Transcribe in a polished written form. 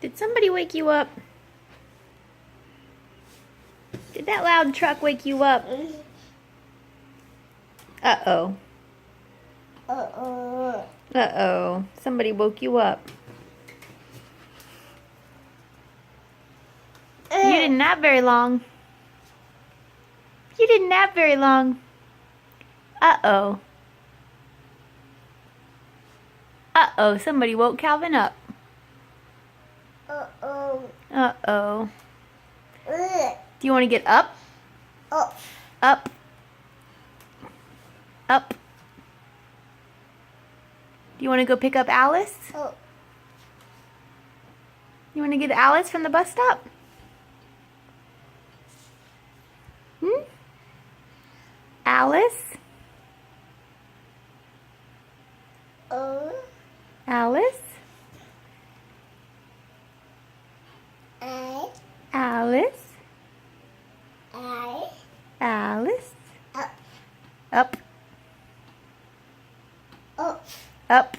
Did somebody wake you up? Did that loud truck wake you up? Uh-oh. Uh-oh. Somebody woke you up. You didn't nap very long. You didn't nap very long. Uh-oh. Uh-oh. Somebody woke Calvin up. Uh-oh. Do you want to get up? Up. Up. Do you want to go pick up Alice? You want to get Alice from the bus stop? Hmm? Alice? Alice? Alice? Alice? Up. Up.